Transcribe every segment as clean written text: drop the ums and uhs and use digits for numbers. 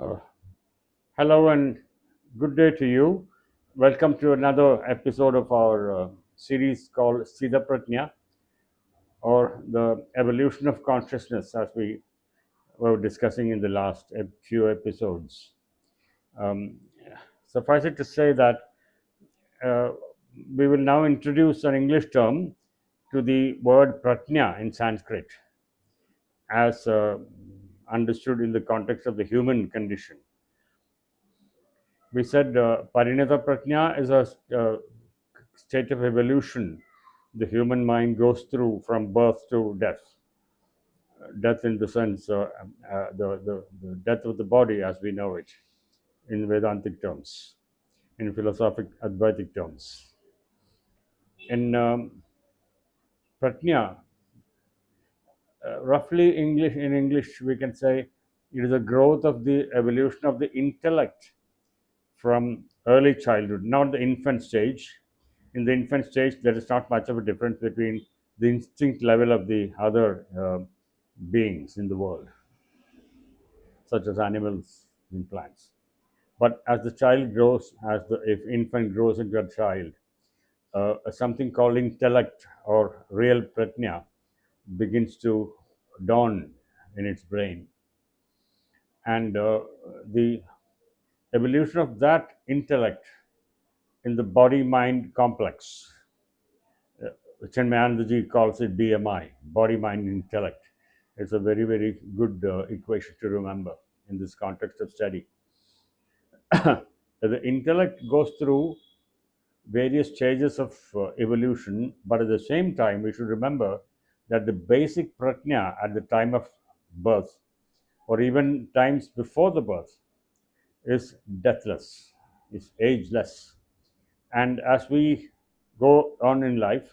Uh, Hello and good day to you. Welcome to another episode of our series called Siddha Prajna, or the evolution of consciousness, as we were discussing in the last few episodes. Um, Suffice it to say that uh, we will now introduce an English term to the word Prajna in Sanskrit, as understood in the context of the human condition. We said parinata prajna is a state of evolution the human mind goes through from birth to death. Death in the sense, the death of the body as we know it in Vedantic terms, in philosophic Advaitic terms. In prajna, roughly in English, we can say it is a growth of the evolution of the intellect from early childhood, not the infant stage. In the infant stage, there is not much of a difference between the instinct level of the other beings in the world, such as animals and plants. But as the child grows, as the if infant grows into a child, something called intellect or real pratnya begins to dawn in its brain, and the evolution of that intellect in the body-mind complex. Chenmayanandaji calls it BMI, body, mind, intellect. It's a very, very good equation to remember in this context of study. The intellect goes through various stages of evolution, but at the same time, we should remember that the basic pratnya at the time of birth, or even times before the birth, is deathless, is ageless. And as we go on in life,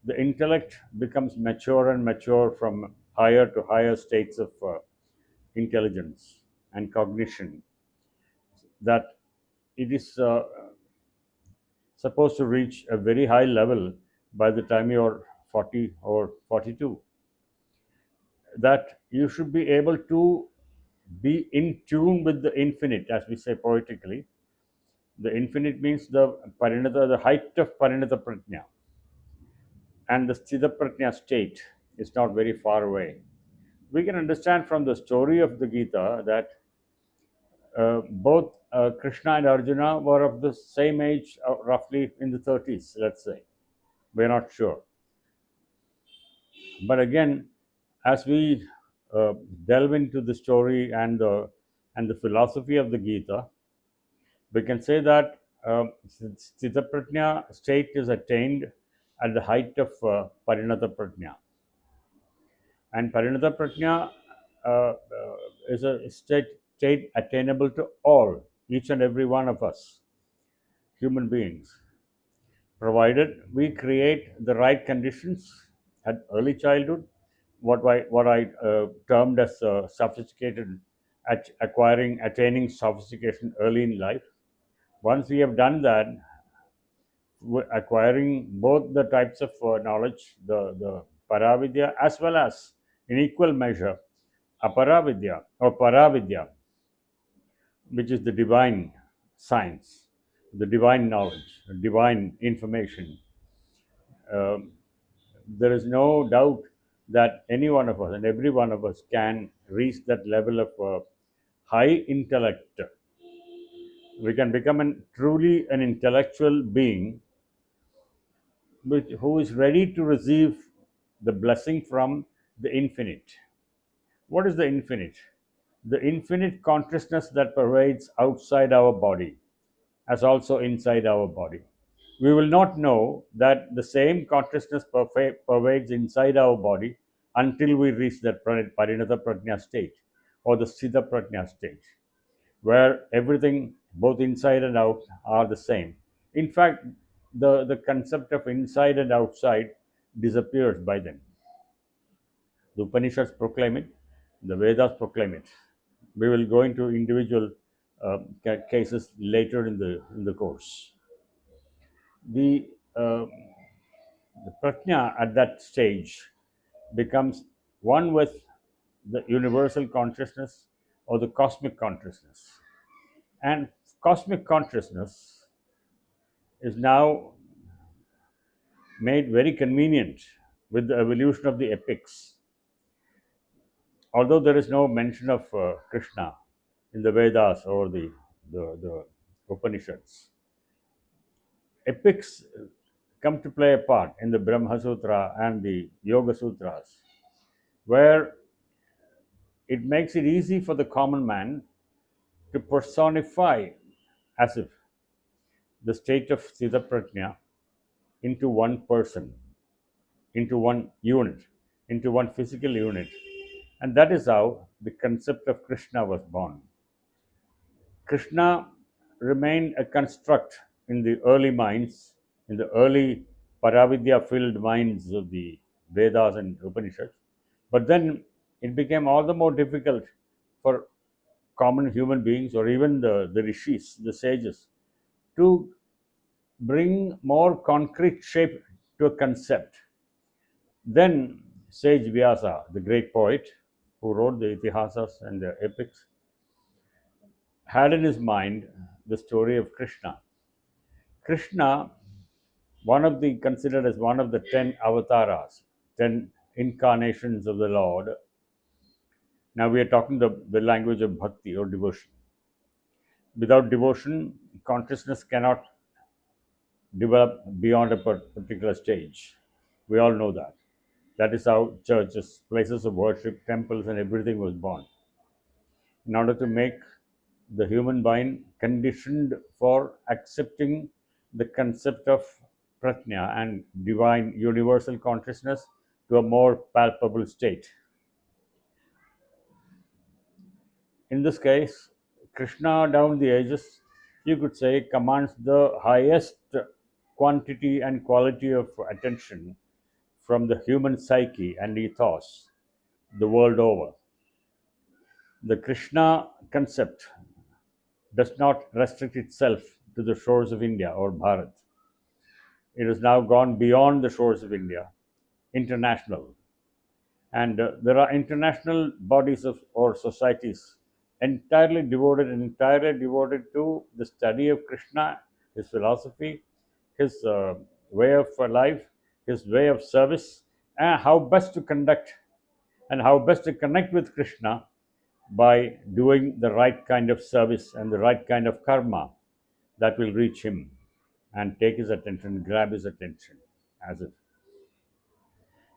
the intellect becomes mature and mature from higher to higher states of intelligence and cognition, that it is supposed to reach a very high level by the time you're 40 or 42, that you should be able to be in tune with the infinite, as we say poetically. The infinite means the parinata, the height of parinata prajna, and the sthita prajna state is not very far away. We can understand from the story of the Gita that both Krishna and Arjuna were of the same age, roughly in the 30s, let's say. We're not sure. But again, as we uh, delve into the story and the philosophy of the Gita, we can say that Sthita Prajna state is attained at the height of Parinata Prajna. And Parinata Prajna is a state attainable to all, each and every one of us, human beings, provided we create the right conditions at early childhood, what I termed as sophisticated, attaining sophistication early in life. Once we have done that, acquiring both the types of knowledge, the paravidya as well as in equal measure aparavidya or paravidya, which is the divine science, the divine knowledge, divine information. Um, there is no doubt that any one of us and every one of us can reach that level of high intellect. We can become truly an intellectual being who is ready to receive the blessing from the infinite. What is the infinite? The infinite consciousness that pervades outside our body as also inside our body. We will not know that the same consciousness pervades inside our body until we reach that parinata prajna state or the sthita prajna state, where everything, both inside and out, are the same. In fact, the concept of inside and outside disappears by then. The Upanishads proclaim it, the Vedas proclaim it. We will go into individual cases later in the course. The uh, the prajna at that stage becomes one with the universal consciousness, or the cosmic consciousness. And cosmic consciousness is now made very convenient with the evolution of the epics. Although there is no mention of Krishna in the Vedas or the Upanishads, epics come to play a part in the Brahma Sutra and the Yoga Sutras, where it makes it easy for the common man to personify as if the state of Sthita Prajna into one person, into one unit, into one physical unit. And that is how the concept of Krishna was born. Krishna remained a construct in the early minds, in the early Paravidya filled minds of the Vedas and Upanishads. But then it became all the more difficult for common human beings or even the rishis, the sages, to bring more concrete shape to a concept. Then sage Vyasa, the great poet who wrote the Itihasas and the epics, had in his mind the story of Krishna. Krishna, one of the considered as one of the 10 avatars, 10 incarnations of the Lord. Now we are talking the language of bhakti or devotion. Without devotion, consciousness cannot develop beyond a particular stage. We all know that. That is how churches, places of worship, temples, and everything was born. In order to make the human mind conditioned for accepting the concept of prajna and divine universal consciousness to a more palpable state. In this case, Krishna down the ages, you could say, commands the highest quantity and quality of attention from the human psyche and ethos the world over. The Krishna concept does not restrict itself to the shores of India or Bharat. It has now gone beyond the shores of India, international. And there are international bodies of or societies entirely devoted to the study of Krishna, his philosophy, his way of life, his way of service, and how best to conduct and how best to connect with Krishna by doing the right kind of service and the right kind of karma that will reach him and take his attention, grab his attention, as if.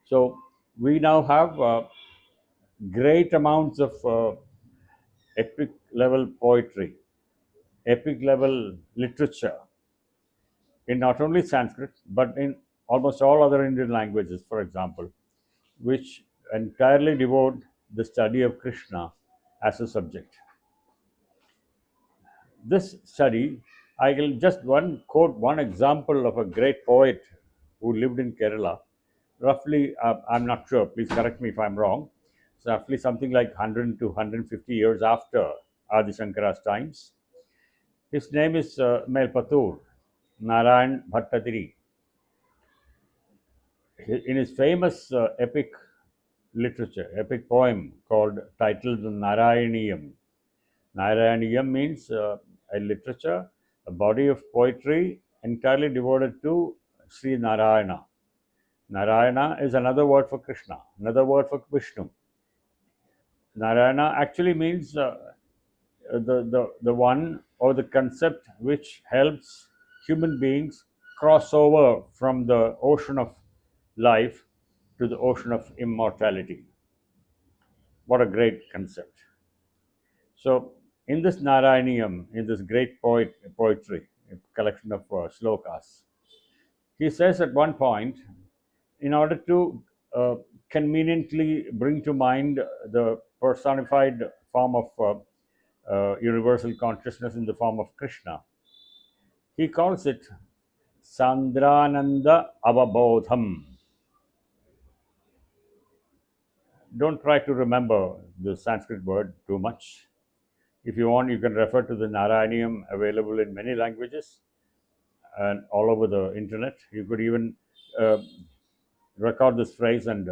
So we now have great amounts of epic level poetry, epic level literature in not only Sanskrit but in almost all other Indian languages, for example, which entirely devote the study of Krishna as a subject. This study, I will just one quote one example of a great poet who lived in Kerala, roughly, I'm not sure, please correct me if I'm wrong, so roughly something like 100 to 150 years after Adi Shankara's times. His name is Melpatur, Narayan Bhattatiri. In his famous epic literature, epic poem called titled Narayaniyam. Narayaniyam means a literature, a body of poetry entirely devoted to Sri Narayana. Narayana is another word for Krishna, another word for Vishnu. Narayana actually means the one or the concept which helps human beings cross over from the ocean of life to the ocean of immortality. What a great concept. So, in this Narayaniyam, in this great poetry, a collection of slokas, he says at one point, in order to uh, conveniently bring to mind the personified form of universal consciousness in the form of Krishna, he calls it Sandrananda Avabodham. Don't try to remember the Sanskrit word too much. If you want, you can refer to the Narayanium available in many languages and all over the internet. You could even uh, record this phrase and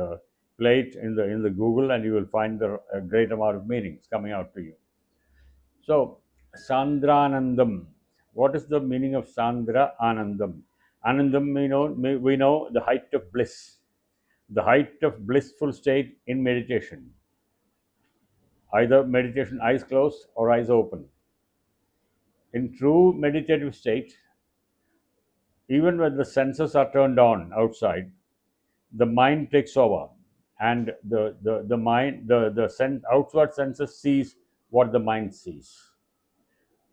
play it in the Google, and you will find a great amount of meanings coming out to you. So, Sandranandam. What is the meaning of Sandra Anandam? Anandam, we know the height of bliss, the height of blissful state in meditation, either meditation eyes closed or eyes open. In true meditative state, even when the senses are turned on outside, the mind takes over, and the mind outward senses sees what the mind sees.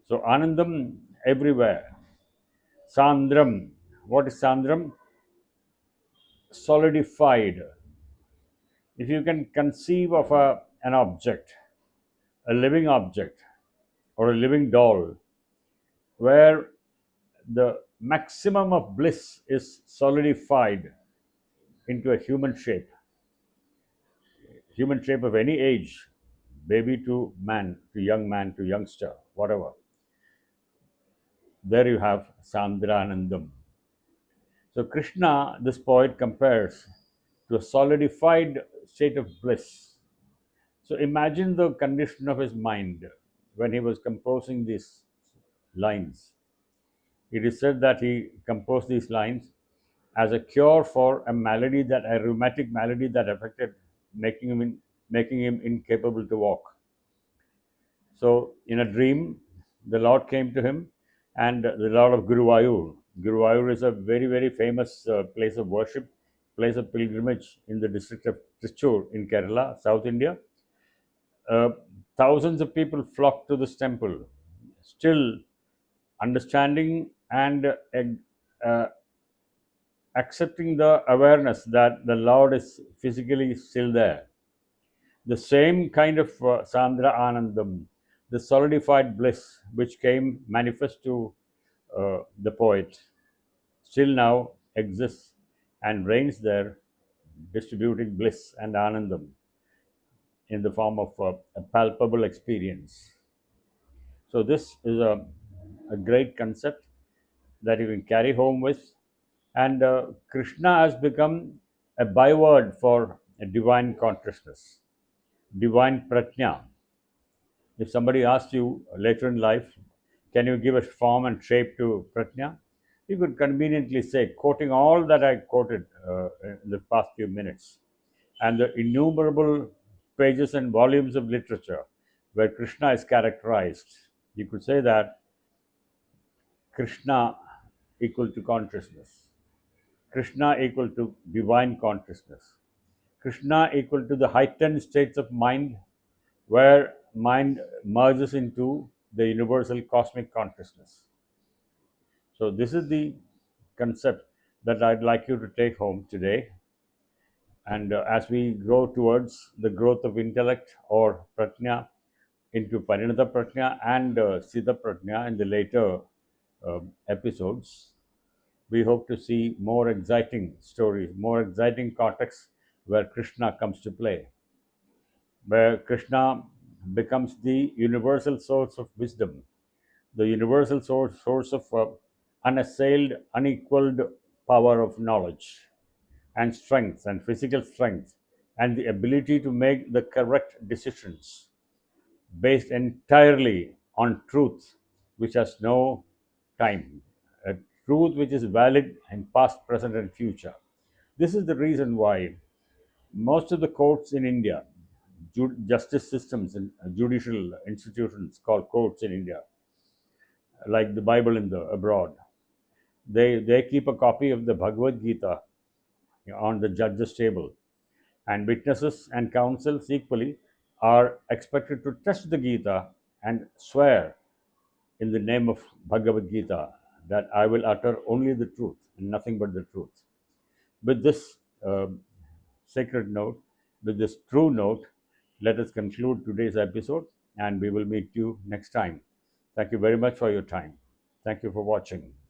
So Anandam everywhere. Sandram. What is Sandram? Solidified. If you can conceive of an object, a living object, or a living doll, where the maximum of bliss is solidified into a human shape of any age, baby to man to youngster, whatever. There you have Sandranandam. So Krishna, this poet, compares to a solidified state of bliss. So imagine the condition of his mind when he was composing these lines. It is said that he composed these lines as a cure for a rheumatic malady that affected, making him incapable to walk. So in a dream, the Lord came to him, and the Lord of Guruvayur. Guruvayur is a very, very famous place of worship, place of pilgrimage in the district of Trichur in Kerala, South India. Uh, Thousands of people flock to this temple, still understanding and uh, accepting the awareness that the Lord is physically still there. The same kind of Sandra Anandam, the solidified bliss which came manifest to the poet, still now exists and reigns there, distributing bliss and Anandam in the form of a palpable experience. So, this is a great concept that you can carry home with. And Krishna has become a byword for a divine consciousness, divine Prajna. If somebody asks you later in life, can you give a form and shape to Prajna? You could conveniently say, quoting all that I quoted in the past few minutes, and the innumerable pages and volumes of literature where Krishna is characterized, you could say that Krishna equal to consciousness, Krishna equal to divine consciousness, Krishna equal to the heightened states of mind where mind merges into the universal cosmic consciousness. So, this is the concept that I'd like you to take home today. And as we grow towards the growth of intellect or prajna into parinata prajna and siddha prajna in the later episodes, we hope to see more exciting stories, more exciting contexts where Krishna comes to play, where Krishna becomes the universal source of wisdom, the universal source of unassailed, unequaled power of knowledge and strength and physical strength and the ability to make the correct decisions based entirely on truth which has no time, a truth which is valid in past, present, and future. This is the reason why most of the courts in India, justice systems and judicial institutions called courts in India, like the Bible in the abroad, they keep a copy of the Bhagavad Gita on the judge's table, and witnesses and counsels equally are expected to test the Gita and swear in the name of Bhagavad Gita that I will utter only the truth and nothing but the truth. With this sacred note, with this true note, let us conclude today's episode, and we will meet you next time. Thank you very much for your time. Thank you for watching.